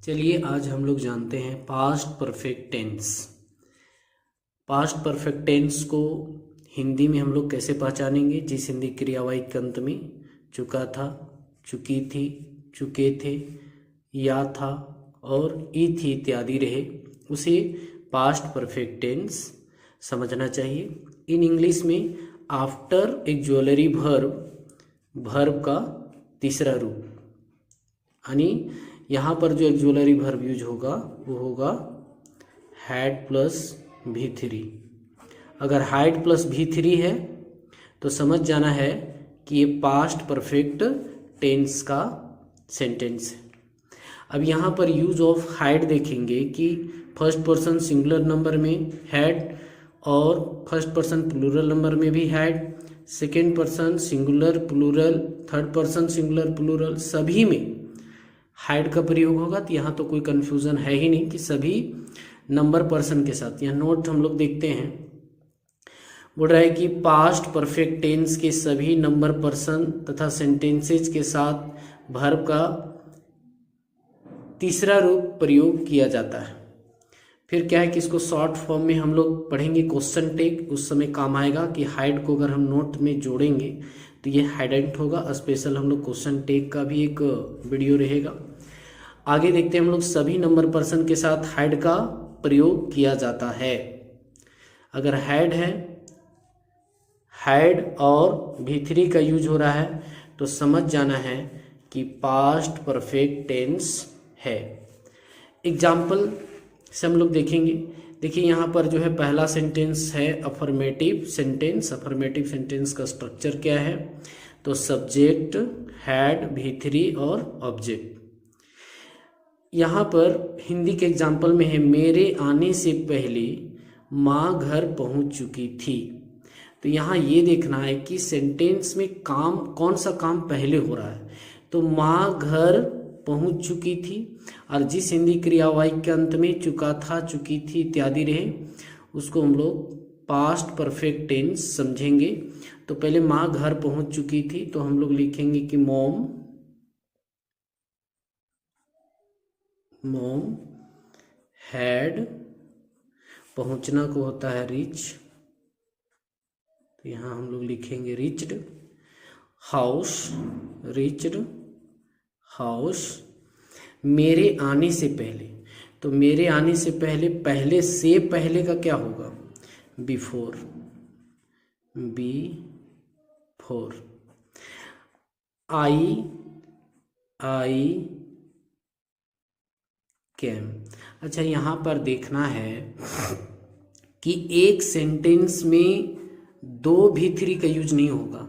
चलिए आज हम लोग जानते हैं past perfect tense. Past perfect tense को हिंदी में हम लोग कैसे पहचानेंगे। जिस हिंदी क्रियावाही के अंत में चुका था, चुकी थी, चुके थे, या था और ई थी इत्यादि रहे, उसे पास्ट परफेक्ट टेंस समझना चाहिए। इन इंग्लिश में आफ्टर एक ज्वेलरी वर्ब का तीसरा रूप, यानी यहाँ पर जो एक्जुलरी वर्ब यूज होगा वो होगा हैड प्लस V3। अगर हैड प्लस V3 है तो समझ जाना है कि ये पास्ट परफेक्ट टेंस का सेंटेंस है। अब यहाँ पर यूज ऑफ हैड देखेंगे कि फर्स्ट पर्सन सिंगुलर नंबर में हैड और फर्स्ट पर्सन प्लूरल नंबर में भी had, second person singular plural, third person singular plural, सभी में हाइड का प्रयोग होगा। तो यहाँ तो कोई कंफ्यूजन है ही नहीं कि सभी नंबर पर्सन के साथ। यहाँ नोट हम लोग देखते हैं, बोल रहा है कि पास्ट परफेक्ट टेंस के सभी नंबर पर्सन तथा सेंटेंसेज के साथ वर्ब का तीसरा रूप प्रयोग किया जाता है। फिर क्या है कि इसको शॉर्ट फॉर्म में हम लोग पढ़ेंगे क्वेश्चन टेक, उस समय काम आएगा कि हाइड को अगर हम नोट में जोड़ेंगे तो ये हाइडेंट होगा। स्पेशल हम लोग क्वेश्चन टेक का भी एक वीडियो रहेगा। आगे देखते हैं हम लोग सभी नंबर पर्सन के साथ हैड का प्रयोग किया जाता है। अगर हैड है, हैड और V3 का यूज हो रहा है तो समझ जाना है कि पास्ट परफेक्ट टेंस है। एग्जाम्पल से हम लोग देखेंगे। देखिए यहाँ पर जो है पहला सेंटेंस है अफर्मेटिव सेंटेंस। अफर्मेटिव सेंटेंस का स्ट्रक्चर क्या है, तो सब्जेक्ट, हैड, V3 और ऑब्जेक्ट। यहाँ पर हिंदी के एग्जाम्पल में है मेरे आने से पहले माँ घर पहुँच चुकी थी। तो यहाँ ये देखना है कि सेंटेंस में काम कौन सा काम पहले हो रहा है। तो माँ घर पहुँच चुकी थी, और जिस हिंदी क्रियावाही के अंत में चुका था, चुकी थी इत्यादि रहे, उसको हम लोग पास्ट परफेक्ट टेंस समझेंगे। तो पहले माँ घर पहुँच चुकी थी तो हम लोग लिखेंगे कि मॉम हैड, पहुंचना को होता है रीच, तो यहाँ हम लोग लिखेंगे रीच्ड। House, reached house. मेरे आने से पहले, तो मेरे आने से पहले, पहले से पहले का क्या होगा, बिफोर, बिफोर। आई केम। अच्छा यहाँ पर देखना है कि एक सेंटेंस में दो V3 का यूज नहीं होगा,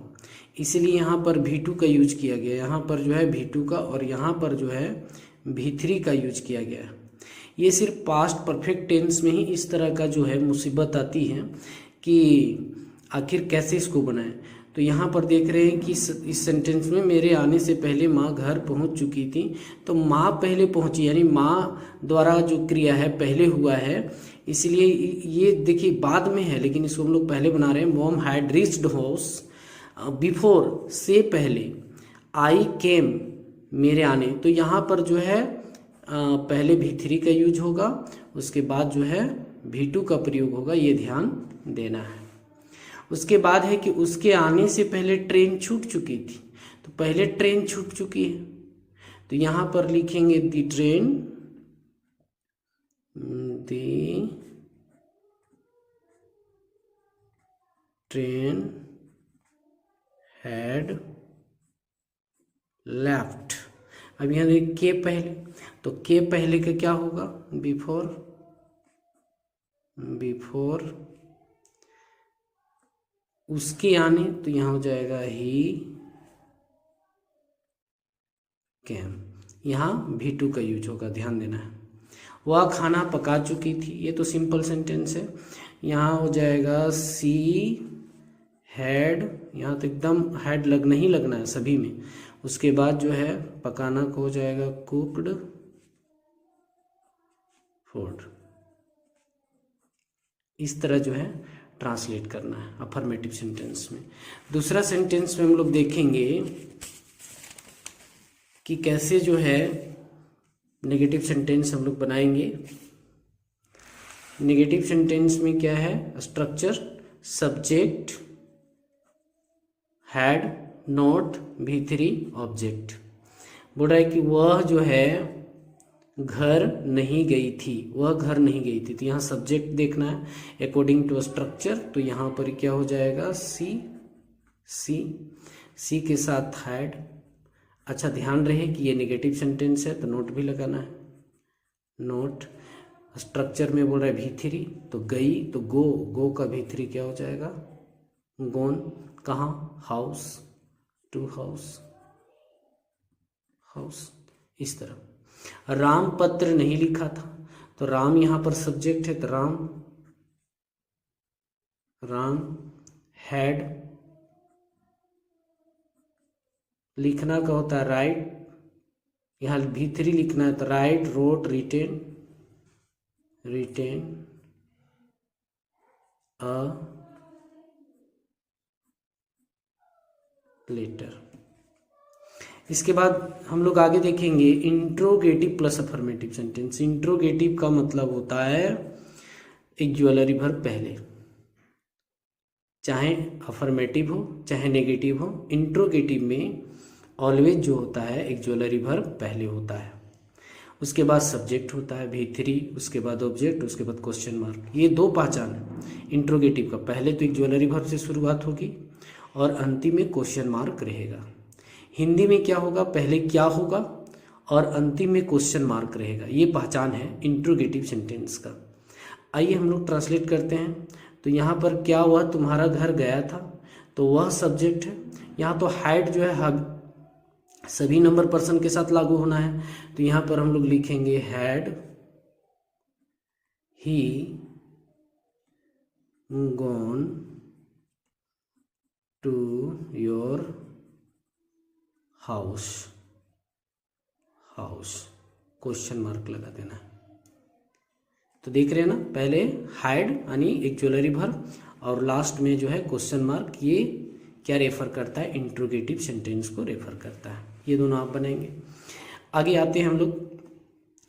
इसलिए यहाँ पर V2 का यूज किया गया। यहाँ पर जो है V2 का और यहाँ पर जो है V3 का यूज किया गया है। ये सिर्फ पास्ट परफेक्ट टेंस में ही इस तरह का जो है मुसीबत आती है कि आखिर कैसे इसको बनाएं। तो यहाँ पर देख रहे हैं कि इस सेंटेंस में मेरे आने से पहले माँ घर पहुँच चुकी थी, तो माँ पहले पहुँची, यानी माँ द्वारा जो क्रिया है पहले हुआ है, इसलिए ये देखिए बाद में है लेकिन इसको हम लोग पहले बना रहे हैं। Mom had reached house before, से पहले, आई केम, मेरे आने। तो यहाँ पर जो है पहले V3 का यूज होगा, उसके बाद जो है V2 का प्रयोग होगा, ये ध्यान देना है। उसके बाद है कि उसके आने से पहले ट्रेन छूट चुकी थी, तो पहले ट्रेन छूट चुकी है, तो यहाँ पर लिखेंगे दी ट्रेन हैड लेफ्ट। अब यहाँ देखिए के पहले, तो के पहले का क्या होगा, बिफोर उसके आने, तो यहाँ हो जाएगा ही केम। यहाँ V2 का यूज होगा, ध्यान देना है। वह खाना पका चुकी थी, ये तो सिंपल सेंटेंस है। यहाँ हो जाएगा सी हैड, यहाँ तो एकदम हैड लगना ही लगना है सभी में। उसके बाद जो है पकाना को हो जाएगा कुक्ड फूड। इस तरह जो है ट्रांसलेट करना है अफर्मेटिव सेंटेंस में। दूसरा सेंटेंस में हम लोग देखेंगे कि कैसे जो है नेगेटिव सेंटेंस हम लोग बनाएंगे। नेगेटिव सेंटेंस में क्या है, structure subject had not V3 object. बोल रहा है कि वह जो है घर नहीं गई थी, वह घर नहीं गई थी, तो यहाँ सब्जेक्ट देखना है अकॉर्डिंग टू स्ट्रक्चर। तो यहाँ पर क्या हो जाएगा, सी के साथ हैड। अच्छा ध्यान रहे कि ये नेगेटिव सेंटेंस है तो नोट भी लगाना है, नोट। स्ट्रक्चर में बोल रहा है V3, तो गई, तो गो का V3 क्या हो जाएगा, गोन। कहाँ, हाउस, टू हाउस, इस तरह। राम पत्र नहीं लिखा था, तो राम यहाँ पर सब्जेक्ट है, तो राम हैड, लिखना का होता है राइट, यहाँ V3 लिखना है तो write, wrote, written a letter. इसके बाद हम लोग आगे देखेंगे interrogative plus affirmative sentence. Interrogative का मतलब होता है एक ज्वेलरी वर्ब पहले, चाहे अफर्मेटिव हो चाहे नेगेटिव हो। इंट्रोगेटिव में ऑलवेज जो होता है एक ज्वेलरी वर्ब पहले होता है, उसके बाद सब्जेक्ट होता है V3, उसके बाद ऑब्जेक्ट, उसके बाद क्वेश्चन मार्क। ये दो पहचान है इंट्रोगेटिव का, पहले तो एक ज्वेलरी वर्ब से शुरुआत होगी और अंतिम में क्वेश्चन मार्क रहेगा। हिंदी में क्या होगा, पहले क्या होगा और अंतिम में क्वेश्चन मार्क रहेगा। ये पहचान है इंट्रोगेटिव सेंटेंस का। आइए हम लोग ट्रांसलेट करते हैं। तो यहाँ पर क्या हुआ, तुम्हारा घर गया था, तो वह सब्जेक्ट है। यहाँ तो हैड जो है सभी नंबर पर्सन के साथ लागू होना है, तो यहाँ पर हम लोग लिखेंगे had he gone to your house, question mark लगा देना है। तो देख रहे हैं ना, पहले हाइड यानी एक ज्वेलरी वर्ब और लास्ट में जो है क्वेश्चन मार्क। ये क्या रेफर करता है, इंट्रोगेटिव सेंटेंस को रेफर करता है। ये दोनों आप बनाएंगे। आगे आते हैं हम लोग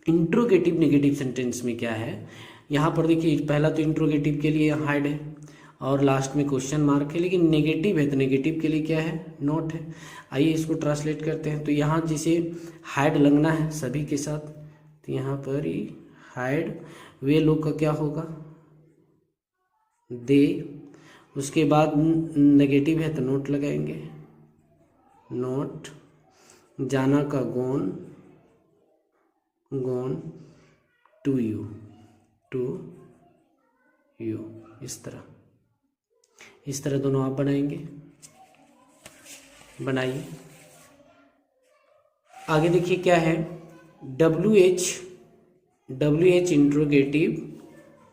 इंट्रोगेटिव नेगेटिव सेंटेंस में क्या है। यहाँ पर देखिए पहला तो इंट्रोगेटिव के लिए हाइड है और लास्ट में क्वेश्चन मार्क है, लेकिन नेगेटिव है तो नेगेटिव के लिए क्या है, नोट है। आइए इसको ट्रांसलेट करते हैं। तो यहाँ जिसे हाइड लगना है सभी के साथ, तो यहाँ पर ही हाइड, वे लोग का क्या होगा, दे। उसके बाद नेगेटिव है तो नोट लगाएंगे, नोट। जाना का गोन टू यू, इस तरह दोनों आप बनाएंगे। बनाइए। आगे देखिए क्या है, WH interrogative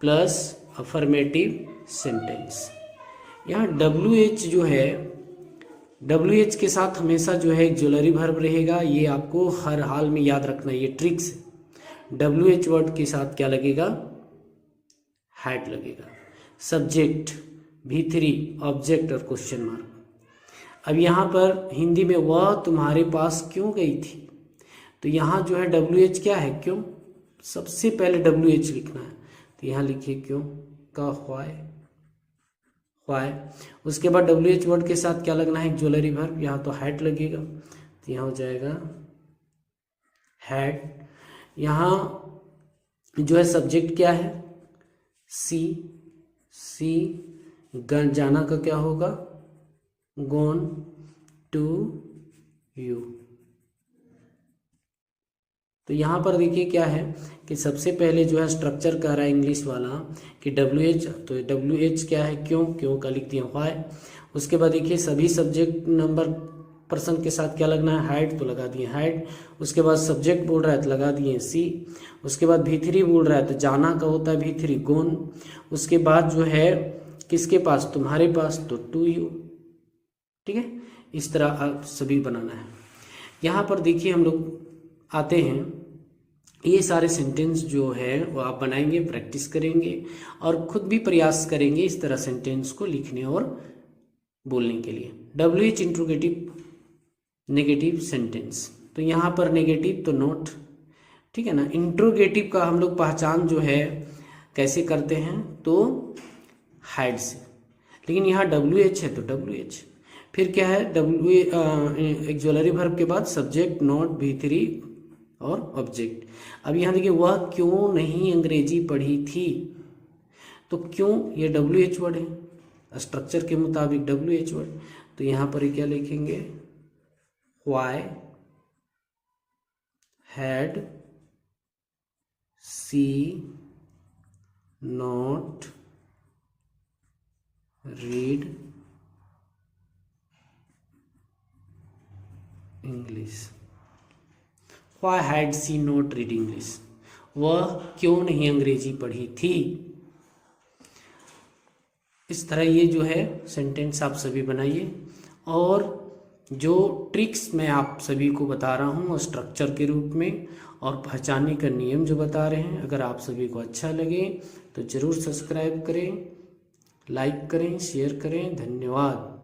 plus affirmative sentence. यहाँ WH जो है, WH के साथ हमेशा जो है एक ज्वेलरी वर्ब रहेगा। ये आपको हर हाल में याद रखना, ये ट्रिक्स है। WH वर्ड के साथ क्या लगेगा, हैड लगेगा। सब्जेक्ट V3, ऑब्जेक्ट और क्वेश्चन मार्क। अब यहाँ पर हिंदी में वह तुम्हारे पास क्यों गई थी, तो यहाँ जो है WH क्या है, क्यों। सबसे पहले WH लिखना है, तो यहाँ लिखिए क्यों का व्हाई। उसके बाद WH वर्ड के साथ क्या लगना है, एक ज्वेलरी वर्ब। यहाँ तो हैड लगेगा, तो यहाँ हो जाएगा हैड। यहाँ जो है सब्जेक्ट क्या है, सी। जाना का क्या होगा, गॉन टू यू। तो यहाँ पर देखिए क्या है कि सबसे पहले जो है स्ट्रक्चर कह रहा है इंग्लिश वाला कि WH, तो WH क्या है, क्यों का लिख दिया व्हाई। उसके बाद देखिए सभी सब्जेक्ट नंबर पर्सन के साथ क्या लगना है, हाइड, तो लगा दिए हाइड। उसके बाद सब्जेक्ट बोल रहा है तो लगा दिए सी। उसके बाद V3 बोल रहा है तो जाना का होता है V3, गोन। उसके बाद जो है किसके पास, तुम्हारे पास, तो टू यू। ठीक है, इस तरह आप सभी बनाना है। यहाँ पर देखिए हम लोग आते हैं, ये सारे सेंटेंस जो है वो आप बनाएंगे, प्रैक्टिस करेंगे और खुद भी प्रयास करेंगे इस तरह सेंटेंस को लिखने और बोलने के लिए। WH इंट्रोगेटिव नेगेटिव सेंटेंस, तो यहाँ पर नेगेटिव तो नोट, ठीक है ना। इंट्रोगेटिव का हम लोग पहचान जो है कैसे करते हैं, तो हैड से, लेकिन यहाँ WH है तो WH। फिर क्या है, एक्सुअलरी वर्ब के बाद सब्जेक्ट, नॉट, V3 और ऑब्जेक्ट। अब यहाँ देखिए, वह क्यों नहीं अंग्रेजी पढ़ी थी, तो क्यों ये WH वर्ड है, स्ट्रक्चर के मुताबिक WH वर्ड, तो यहाँ पर क्या लिखेंगे, why had she not read English. Why had she not read English, वह क्यों नहीं अंग्रेजी पढ़ी थी। इस तरह ये जो है सेंटेंस आप सभी बनाइए, और जो ट्रिक्स मैं आप सभी को बता रहा हूँ स्ट्रक्चर के रूप में और पहचानने का नियम जो बता रहे हैं, अगर आप सभी को अच्छा लगे तो ज़रूर सब्सक्राइब करें, लाइक करें, शेयर करें। धन्यवाद।